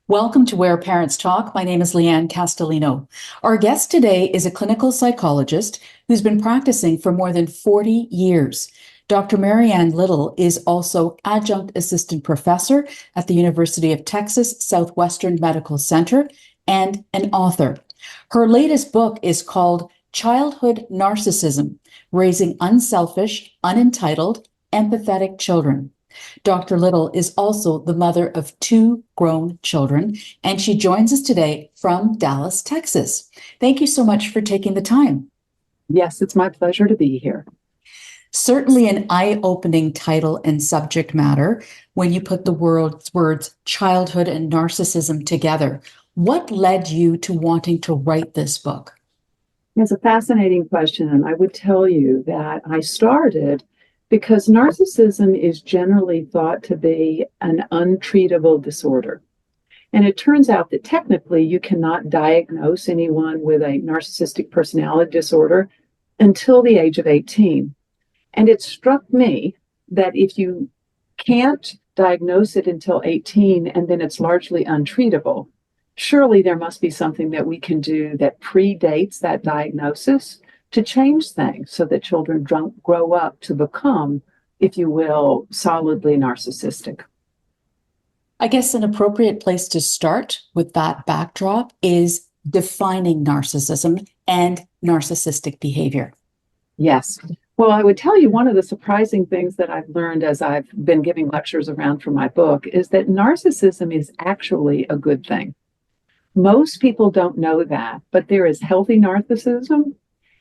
Welcome to Where Parents Talk. My name is Lianne Castelino. Our guest today is a clinical psychologist who's been practicing for more than 40 years. Dr. Marianne Little is also Adjunct Assistant Professor at the University of Texas Southwestern Medical Center and an author. Her latest book is called Childhood Narcissism: Raising Unselfish, Unentitled, Empathetic Children. Dr. Little is also the mother of two grown children, and she joins us today from Dallas, Texas. Thank you so much for taking the time. Yes, it's my pleasure to be here. Certainly an eye-opening title and subject matter when you put the words childhood and narcissism together. What led you to wanting to write this book? It's a fascinating question, and I would tell you that I started because narcissism is generally thought to be an untreatable disorder. And it turns out that technically you cannot diagnose anyone with a narcissistic personality disorder until the age of 18. And it struck me that if you can't diagnose it until 18 and then it's largely untreatable, surely there must be something that we can do that predates that diagnosis to change things so that children don't grow up to become, if you will, solidly narcissistic. I guess an appropriate place to start with that backdrop is defining narcissism and narcissistic behavior. Yes. Well, I would tell you one of the surprising things that I've learned as I've been giving lectures around for my book is that narcissism is actually a good thing. Most people don't know that, but there is healthy narcissism,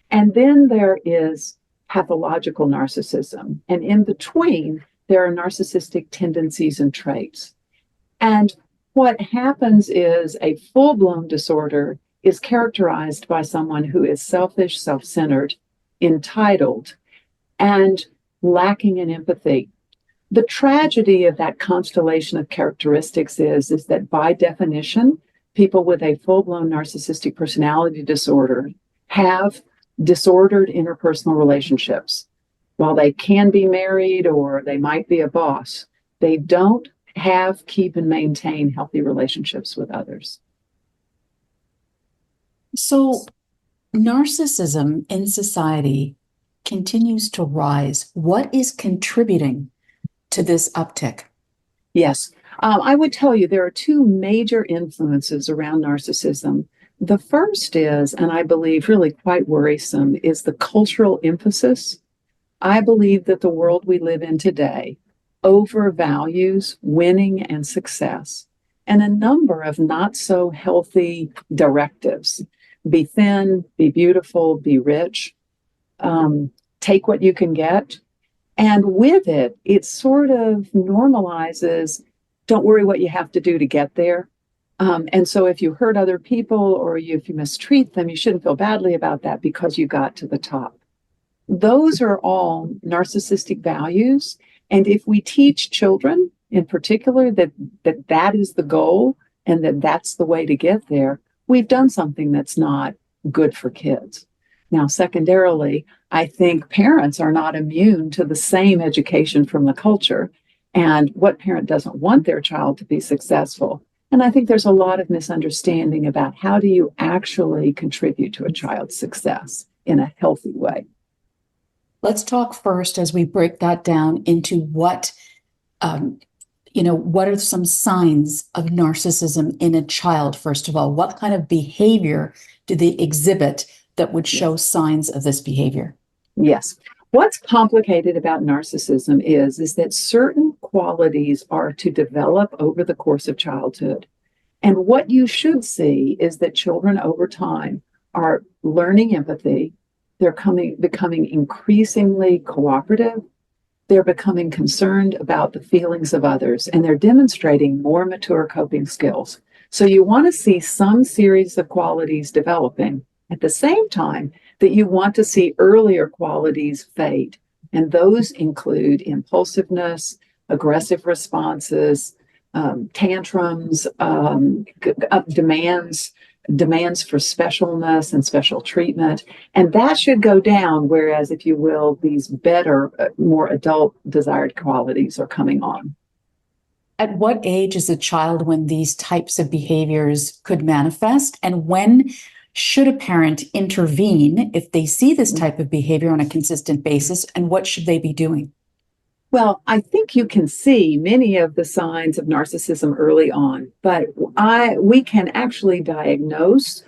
and then there is pathological narcissism. And in between, there are narcissistic tendencies and traits. And what happens is a full-blown disorder is characterized by someone who is selfish, self-centered, entitled, and lacking in empathy. The tragedy of that constellation of characteristics is that by definition, people with a full-blown narcissistic personality disorder have disordered interpersonal relationships. While they can be married or they might be a boss, they don't have, keep, and maintain healthy relationships with others. So narcissism in society continues to rise. What is contributing to this uptick? Yes, I would tell you there are two major influences around narcissism. The first is, and I believe really quite worrisome, is the cultural emphasis. I believe that the world we live in today overvalues winning and success, and a number of not so healthy directives. Be thin, be beautiful, be rich, take what you can get. And with it, it sort of normalizes, don't worry what you have to do to get there. And so if you hurt other people or if you mistreat them, you shouldn't feel badly about that because you got to the top. Those are all narcissistic values. And if we teach children in particular that is the goal and that that's the way to get there, we've done something that's not good for kids. Now, secondarily, I think parents are not immune to the same education from the culture. And what parent doesn't want their child to be successful? And I think there's a lot of misunderstanding about how do you actually contribute to a child's success in a healthy way. Let's talk first as we break that down into what are some signs of narcissism in a child, first of all? What kind of behavior do they exhibit that would show signs of this behavior? Yes. What's complicated about narcissism is that certain qualities are to develop over the course of childhood. And what you should see is that children over time are learning empathy. They're becoming increasingly cooperative. They're becoming concerned about the feelings of others, and they're demonstrating more mature coping skills. So you want to see some series of qualities developing at the same time that you want to see earlier qualities fade. And those include impulsiveness, aggressive responses, tantrums, demands for specialness and special treatment. And that should go down, whereas, if you will, these better, more adult desired qualities are coming on. At what age is a child when these types of behaviors could manifest? And when should a parent intervene if they see this type of behavior on a consistent basis? And what should they be doing? Well, I think you can see many of the signs of narcissism early on, but we can actually diagnose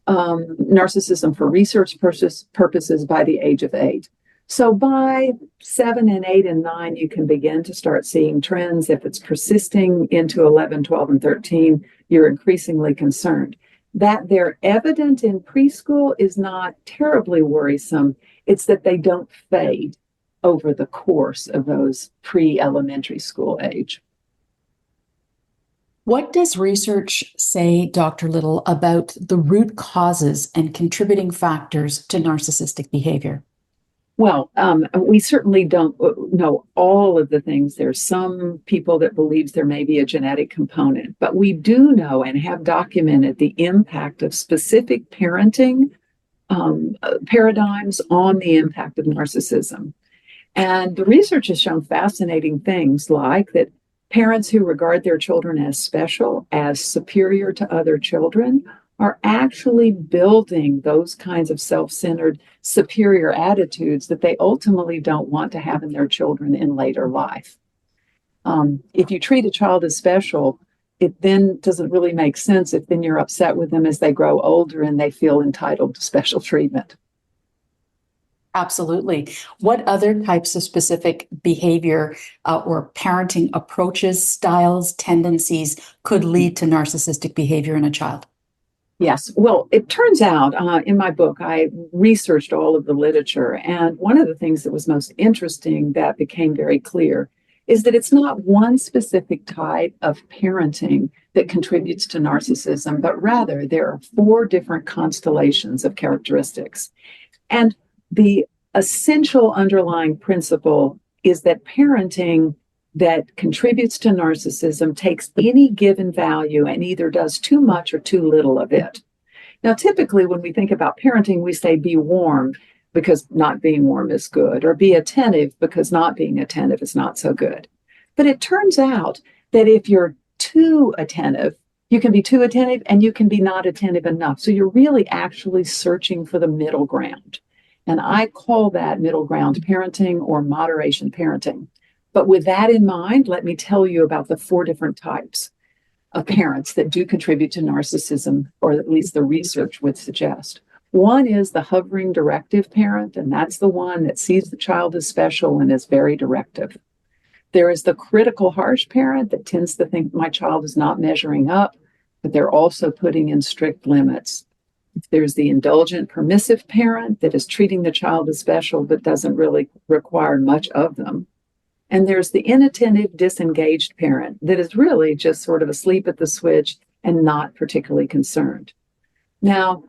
narcissism for research purposes by the age of 8. So by 7 and 8 and 9, you can begin to start seeing trends. If it's persisting into 11, 12, and 13, you're increasingly concerned. That they're evident in preschool is not terribly worrisome. It's that they don't fade over the course of those pre-elementary school age. What does research say, Dr. Little, about the root causes and contributing factors to narcissistic behavior? Well, we certainly don't know all of the things. There's some people that believes there may be a genetic component, but we do know and have documented the impact of specific parenting paradigms on the impact of narcissism. And the research has shown fascinating things like that parents who regard their children as special, as superior to other children, are actually building those kinds of self-centered, superior attitudes that they ultimately don't want to have in their children in later life. If you treat a child as special, it then doesn't really make sense if then you're upset with them as they grow older and they feel entitled to special treatment. Absolutely. What other types of specific behavior or parenting approaches, styles, tendencies could lead to narcissistic behavior in a child? Yes. Well, it turns out in my book, I researched all of the literature. And one of the things that was most interesting that became very clear is that it's not one specific type of parenting that contributes to narcissism, but rather there are 4 different constellations of characteristics. And the essential underlying principle is that parenting that contributes to narcissism takes any given value and either does too much or too little of it. Now, typically, when we think about parenting, we say be warm because not being warm is good, or be attentive because not being attentive is not so good. But it turns out that if you're too attentive, you can be too attentive and you can be not attentive enough. So you're really actually searching for the middle ground. And I call that middle ground parenting or moderation parenting. But with that in mind, let me tell you about the 4 different types of parents that do contribute to narcissism, or at least the research would suggest. One is the hovering directive parent, and that's the one that sees the child as special and is very directive. There is the critical harsh parent that tends to think my child is not measuring up, but they're also putting in strict limits. There's the indulgent permissive parent that is treating the child as special but doesn't really require much of them. And there's the inattentive, disengaged parent that is really just sort of asleep at the switch and not particularly concerned. Now,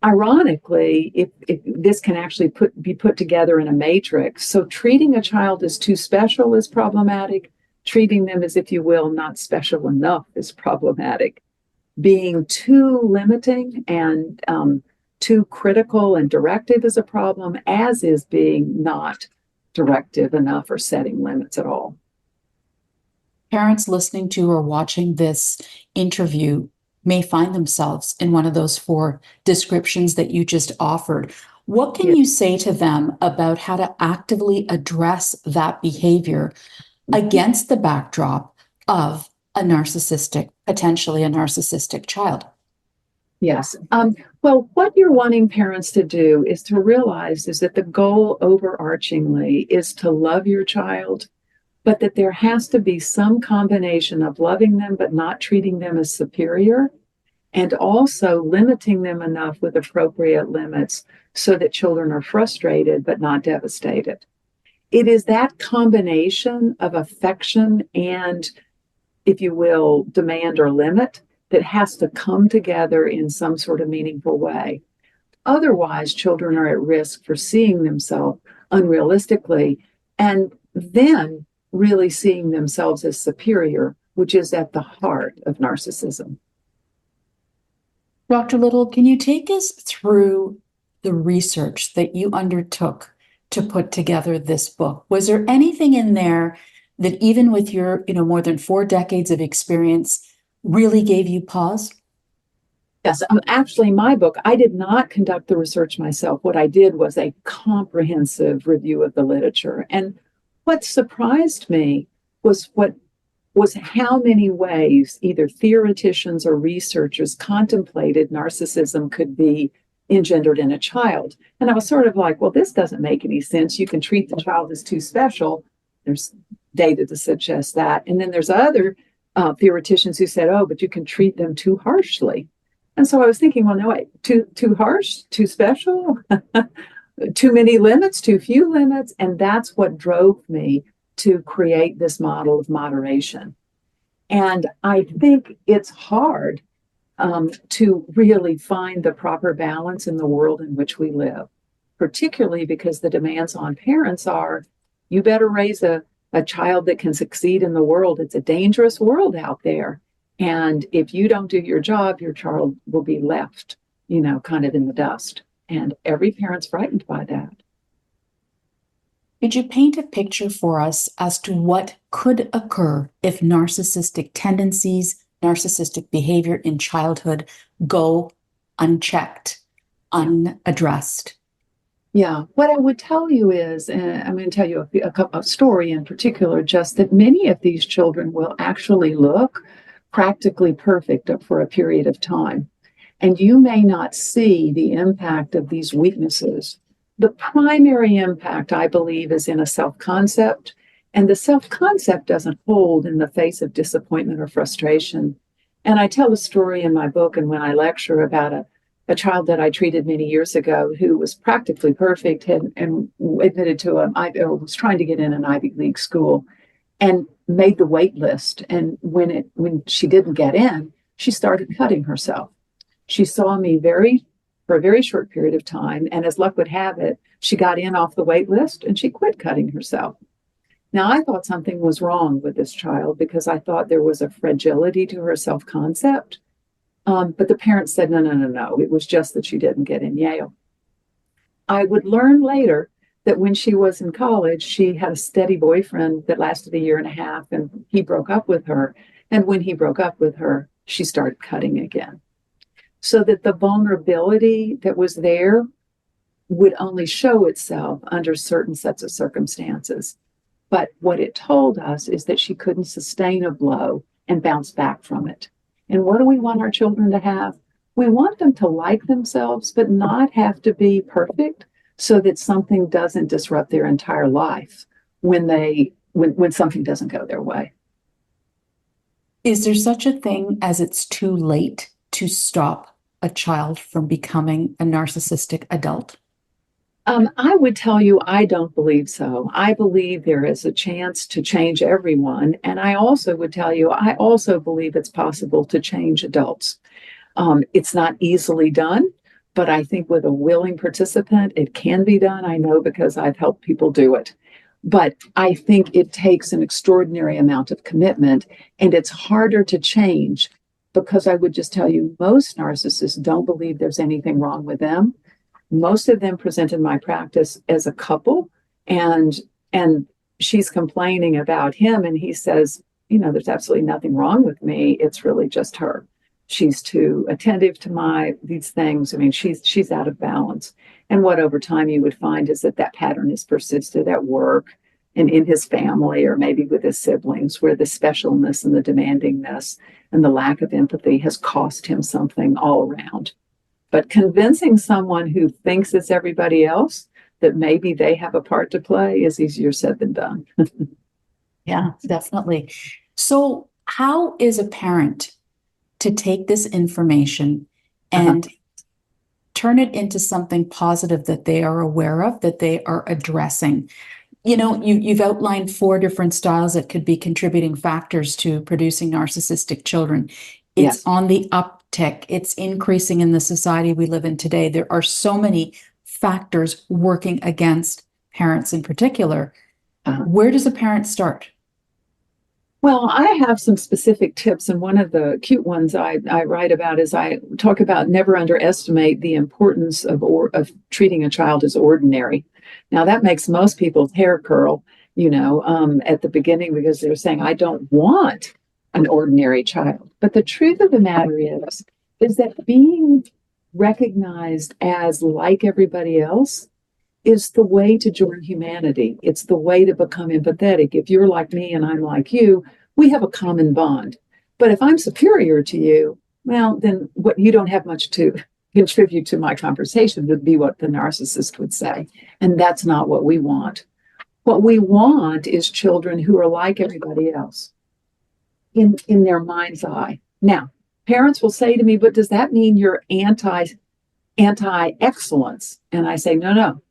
ironically, if this can actually be put together in a matrix, so treating a child as too special is problematic, treating them as, if you will, not special enough is problematic. Being too limiting and too critical and directive is a problem, as is being not directive enough or setting limits at all. Parents listening to or watching this interview may find themselves in one of those 4 descriptions that you just offered. What can you say to them about how to actively address that behavior against the backdrop of potentially a narcissistic child? Yes. Well, what you're wanting parents to do is to realize is that the goal overarchingly is to love your child, but that there has to be some combination of loving them but not treating them as superior, and also limiting them enough with appropriate limits so that children are frustrated but not devastated. It is that combination of affection and, if you will, demand or limit that has to come together in some sort of meaningful way. Otherwise, children are at risk for seeing themselves unrealistically and then really seeing themselves as superior, which is at the heart of narcissism. Dr. Little, can you take us through the research that you undertook to put together this book? Was there anything in there that even with your, more than 4 decades of experience really gave you pause? Yes, actually, my book, I did not conduct the research myself. What I did was a comprehensive review of the literature. And what surprised me was how many ways either theoreticians or researchers contemplated narcissism could be engendered in a child. And I was sort of like, well, this doesn't make any sense. You can treat the child as too special. There's data to suggest that. And then there's other theoreticians who said, oh, but you can treat them too harshly. And so I was thinking, well, no, wait, too harsh, too special, too many limits, too few limits. And that's what drove me to create this model of moderation. And I think it's hard to really find the proper balance in the world in which we live, particularly because the demands on parents are, you better raise a child that can succeed in the world. It's a dangerous world out there. And if you don't do your job, your child will be left, kind of in the dust. And every parent's frightened by that. Could you paint a picture for us as to what could occur if narcissistic tendencies, narcissistic behavior in childhood go unchecked, unaddressed? Yeah, what I would tell you is, and I'm going to tell you a story in particular, just that many of these children will actually look practically perfect for a period of time. And you may not see the impact of these weaknesses. The primary impact, I believe, is in a self-concept, and the self-concept doesn't hold in the face of disappointment or frustration. And I tell a story in my book and when I lecture about a child that I treated many years ago who was practically perfect and admitted to or was trying to get in an Ivy League school and made the wait list. And when she didn't get in, she started cutting herself. She saw me for a very short period of time. And as luck would have it, she got in off the wait list and she quit cutting herself. Now, I thought something was wrong with this child because I thought there was a fragility to her self-concept. But the parents said, no. It was just that she didn't get in Yale. I would learn later that when she was in college, she had a steady boyfriend that lasted a year and a half, and he broke up with her. And when he broke up with her, she started cutting again. So that the vulnerability that was there would only show itself under certain sets of circumstances. But what it told us is that she couldn't sustain a blow and bounce back from it. And what do we want our children to have? We want them to like themselves, but not have to be perfect so that something doesn't disrupt their entire life when something doesn't go their way. Is there such a thing as it's too late to stop a child from becoming a narcissistic adult? I would tell you, I don't believe so. I believe there is a chance to change everyone. And I also would tell you, I also believe it's possible to change adults. It's not easily done, but I think with a willing participant, it can be done. I know because I've helped people do it. But I think it takes an extraordinary amount of commitment, and it's harder to change because I would just tell you, most narcissists don't believe there's anything wrong with them. Most of them present in my practice as a couple, and she's complaining about him, and he says, there's absolutely nothing wrong with me. It's really just her. She's too attentive to these things. I mean, she's out of balance. And what over time you would find is that pattern has persisted at work and in his family, or maybe with his siblings, where the specialness and the demandingness and the lack of empathy has cost him something all around. But convincing someone who thinks it's everybody else that maybe they have a part to play is easier said than done. Yeah, definitely. So how is a parent to take this information and turn it into something positive that they are aware of, that they are addressing? You've outlined 4 different styles that could be contributing factors to producing narcissistic children. It's on the uptick. It's increasing in the society we live in today. There are so many factors working against parents in particular. Where does a parent start? Well, I have some specific tips, and one of the cute ones I write about is I talk about never underestimate the importance of treating a child as ordinary. Now, that makes most people's hair curl, at the beginning, because they were saying, I don't want an ordinary child. But the truth of the matter is that being recognized as like everybody else is the way to join humanity. It's the way to become empathetic. If you're like me and I'm like you, we have a common bond. But if I'm superior to you, well, then what you don't have much to contribute to my conversation would be what the narcissist would say. And that's not what we want. What we want is children who are like everybody else in their mind's eye. Now, parents will say to me, but does that mean you're anti-excellence? And I say, no.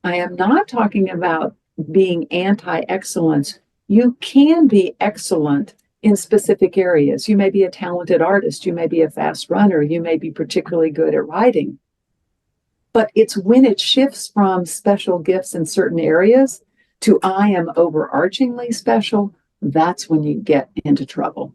I am not talking about being anti-excellence. You can be excellent in specific areas. You may be a talented artist. You may be a fast runner. You may be particularly good at writing. But it's when it shifts from special gifts in certain areas to I am overarchingly special, that's when you get into trouble.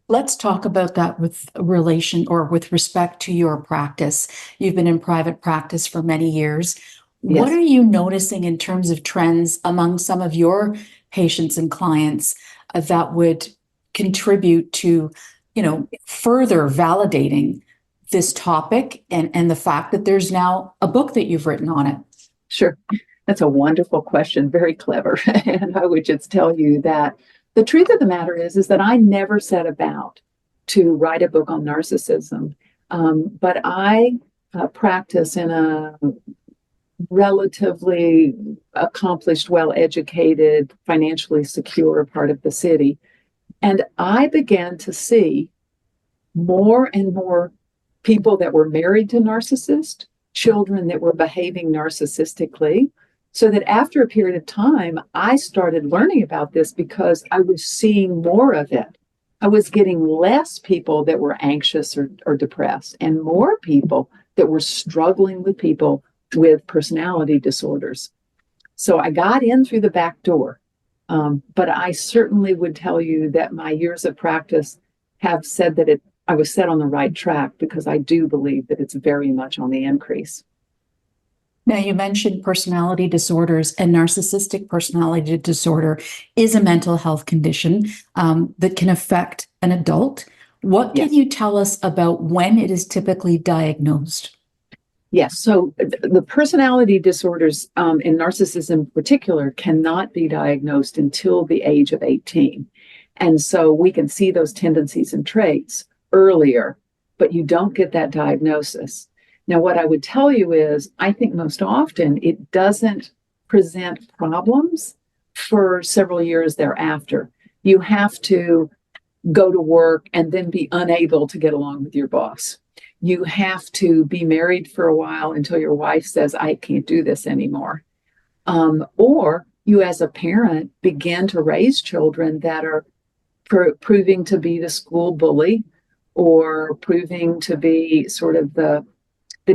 Let's talk about that with relation or with respect to your practice. You've been in private practice for many years. Yes. What are you noticing in terms of trends among some of your patients and clients that would contribute to, further validating this topic and the fact that there's now a book that you've written on it? Sure. That's a wonderful question. Very clever. And I would just tell you that the truth of the matter is that I never set about to write a book on narcissism, but I practice in a relatively accomplished, well-educated, financially secure part of the city. And I began to see more and more people that were married to narcissists, children that were behaving narcissistically, so that after a period of time, I started learning about this because I was seeing more of it. I was getting less people that were anxious or depressed and more people that were struggling with people with personality disorders. So I got in through the back door. But I certainly would tell you that my years of practice have said that I was set on the right track, because I do believe that it's very much on the increase. Now, you mentioned personality disorders, and narcissistic personality disorder is a mental health condition that can affect an adult. What can you tell us about when it is typically diagnosed? Yes. So the personality disorders in narcissism in particular cannot be diagnosed until the age of 18. And so we can see those tendencies and traits earlier, but you don't get that diagnosis. Now, what I would tell you is, I think most often it doesn't present problems for several years thereafter. You have to go to work and then be unable to get along with your boss. You have to be married for a while until your wife says, I can't do this anymore. Or you as a parent begin to raise children that are proving to be the school bully, or proving to be sort of the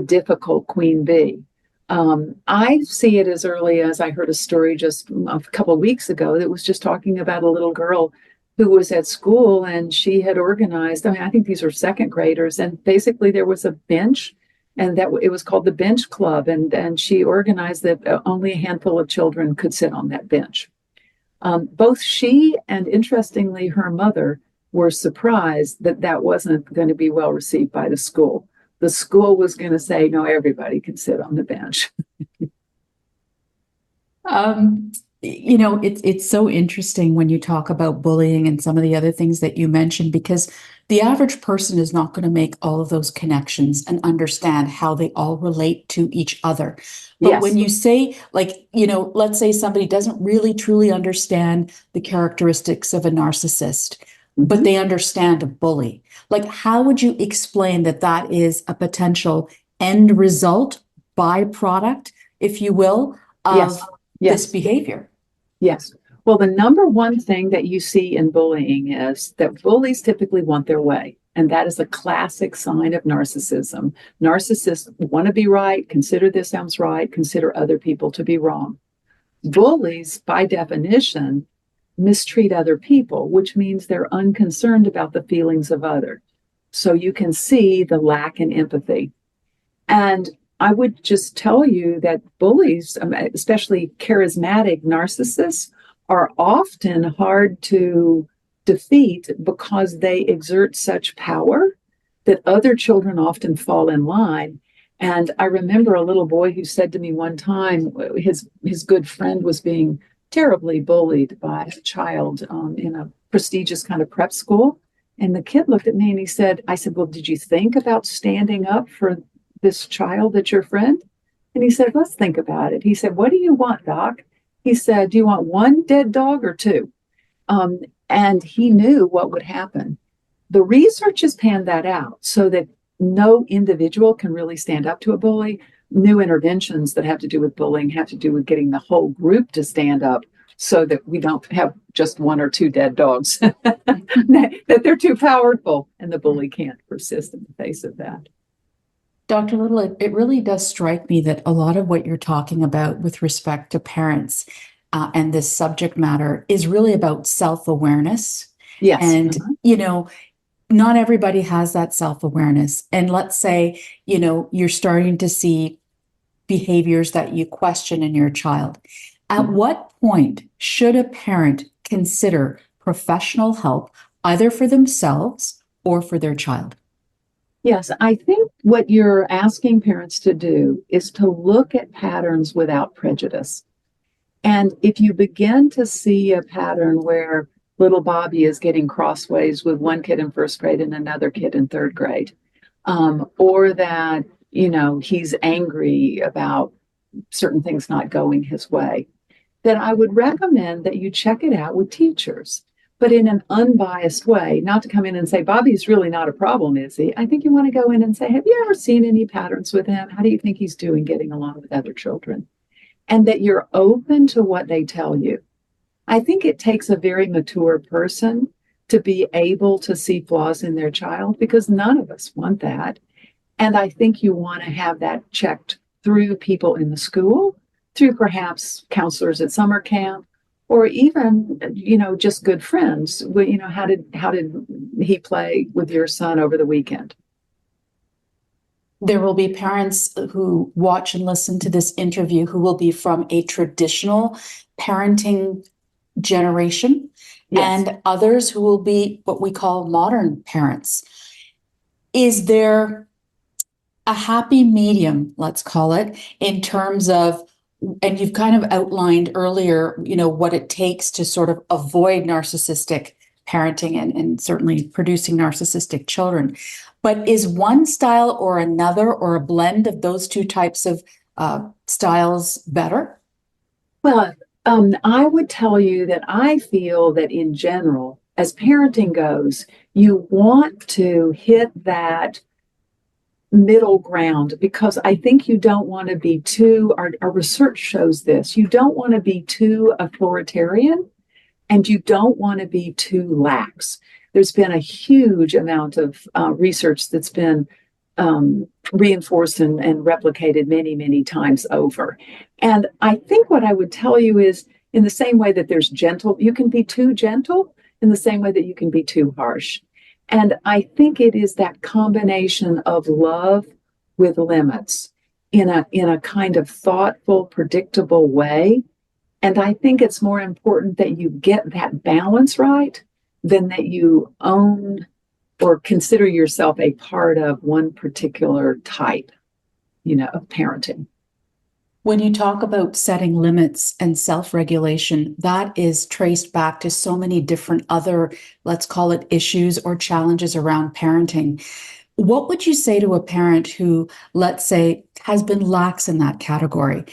difficult queen bee. I see it as early as I heard a story just a couple of weeks ago that was just talking about a little girl who was at school, and she had organized, I think these are second graders, and basically there was a bench, and that it was called the bench club, and she organized that only a handful of children could sit on that bench. Both she and, interestingly, her mother were surprised that that wasn't going to be well received by the school. The school was going to say, no, everybody can sit on the bench. It's so interesting when you talk about bullying and some of the other things that you mentioned, because the average person is not going to make all of those connections and understand how they all relate to each other. But when you say, let's say somebody doesn't really truly understand the characteristics of a narcissist, but they understand a bully. How would you explain that that is a potential end result, byproduct, if you will, of this behavior? Yes. Well, the number one thing that you see in bullying is that bullies typically want their way. And that is a classic sign of narcissism. Narcissists want to be right, consider this sounds right, consider other people to be wrong. Bullies, by definition, mistreat other people, which means they're unconcerned about the feelings of others. So you can see the lack in empathy. And I would just tell you that bullies, especially charismatic narcissists, are often hard to defeat because they exert such power that other children often fall in line. And I remember a little boy who said to me one time, his good friend was being terribly bullied by a child in a prestigious kind of prep school. And the kid looked at me and I said, well, did you think about standing up for this child that's your friend? And he said, let's think about it. He said, what do you want, Doc? He said, do you want one dead dog or two? And he knew what would happen. The research has panned that out so that no individual can really stand up to a bully. New interventions that have to do with bullying have to do with getting the whole group to stand up so that we don't have just one or two dead dogs, that they're too powerful and the bully can't persist in the face of that. Dr. Little, it really does strike me that a lot of what you're talking about with respect to parents and this subject matter is really about self-awareness. Yes. And, not everybody has that self-awareness. And let's say, you're starting to see behaviors that you question in your child. At what point should a parent consider professional help, either for themselves or for their child? Yes, I think what you're asking parents to do is to look at patterns without prejudice. And if you begin to see a pattern where little Bobby is getting crossways with one kid in first grade and another kid in third grade, or that, he's angry about certain things not going his way, then I would recommend that you check it out with teachers, but in an unbiased way, not to come in and say, Bobby's really not a problem, is he? I think you want to go in and say, have you ever seen any patterns with him? How do you think he's doing getting along with other children? And that you're open to what they tell you. I think it takes a very mature person to be able to see flaws in their child because none of us want that. And I think you want to have that checked through people in the school, through perhaps counselors at summer camp, or even, just good friends. How did he play with your son over the weekend? There will be parents who watch and listen to this interview who will be from a traditional parenting generation, Yes. and others who will be what we call modern parents. Is there a happy medium, let's call it, in terms of, and you've kind of outlined earlier, what it takes to sort of avoid narcissistic parenting and certainly producing narcissistic children. But is one style or another or a blend of those two types of styles better? Well, I would tell you that I feel that in general, as parenting goes, you want to hit that middle ground because I think you don't want to be our research shows this, you don't want to be too authoritarian and you don't want to be too lax. There's been a huge amount of research that's been reinforced and replicated many, many times over. And I think what I would tell you is in the same way that there's gentle, you can be too gentle in the same way that you can be too harsh. And I think it is that combination of love with limits in a kind of thoughtful, predictable way. And I think it's more important that you get that balance right than that you own or consider yourself a part of one particular type, of parenting. When you talk about setting limits and self-regulation, that is traced back to so many different other, let's call it issues or challenges around parenting. What would you say to a parent who, let's say, has been lax in that category,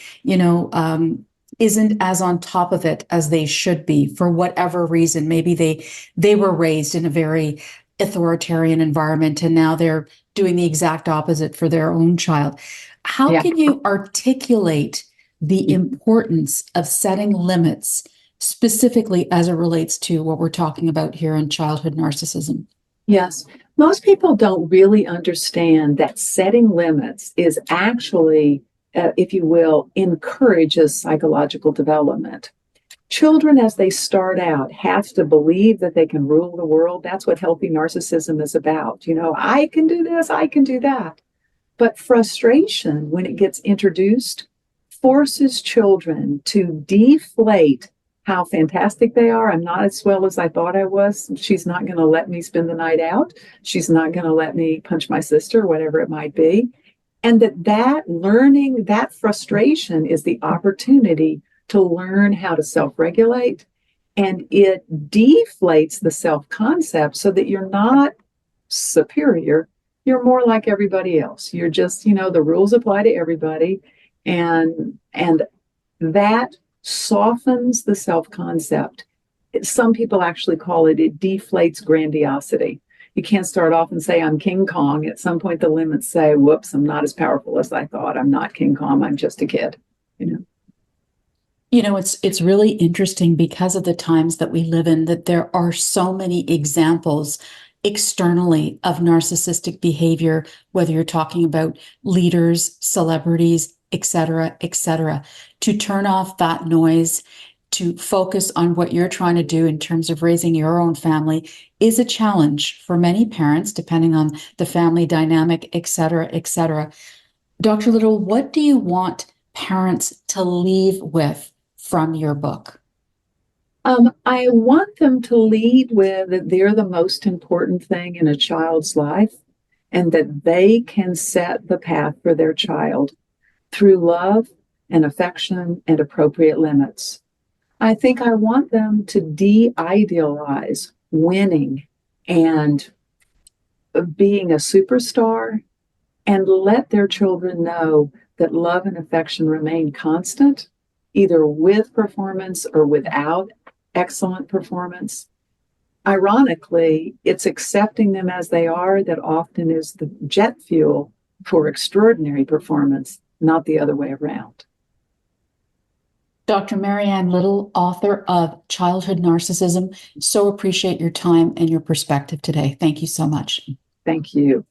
isn't as on top of it as they should be for whatever reason? Maybe they were raised in a very authoritarian environment and now they're doing the exact opposite for their own child. How can you articulate the importance of setting limits specifically as it relates to what we're talking about here in childhood narcissism? Yes, most people don't really understand that setting limits is actually, if you will, encourages psychological development. Children, as they start out, have to believe that they can rule the world. That's what healthy narcissism is about. I can do this, I can do that. But frustration, when it gets introduced, forces children to deflate how fantastic they are. I'm not as well as I thought I was. She's not going to let me spend the night out. She's not going to let me punch my sister, whatever it might be. And that learning, that frustration is the opportunity to learn how to self-regulate. And it deflates the self-concept so that you're not superior. You're more like everybody else. You're just, the rules apply to everybody. And that softens the self-concept. Some people actually call it deflates grandiosity. You can't start off and say, I'm King Kong. At some point, the limits say, whoops, I'm not as powerful as I thought. I'm not King Kong. I'm just a kid. It's really interesting because of the times that we live in, that there are so many examples externally of narcissistic behavior, whether you're talking about leaders, celebrities, et cetera, to turn off that noise, to focus on what you're trying to do in terms of raising your own family is a challenge for many parents, depending on the family dynamic, et cetera. Dr. Little, what do you want parents to leave with from your book? I want them to lead with that they're the most important thing in a child's life, and that they can set the path for their child through love and affection and appropriate limits. I think I want them to de-idealize winning and being a superstar, and let their children know that love and affection remain constant, either with performance or without excellent performance. Ironically, it's accepting them as they are that often is the jet fuel for extraordinary performance, not the other way around. Dr. Marianne Little, author of Childhood Narcissism, so appreciate your time and your perspective today. Thank you so much. Thank you.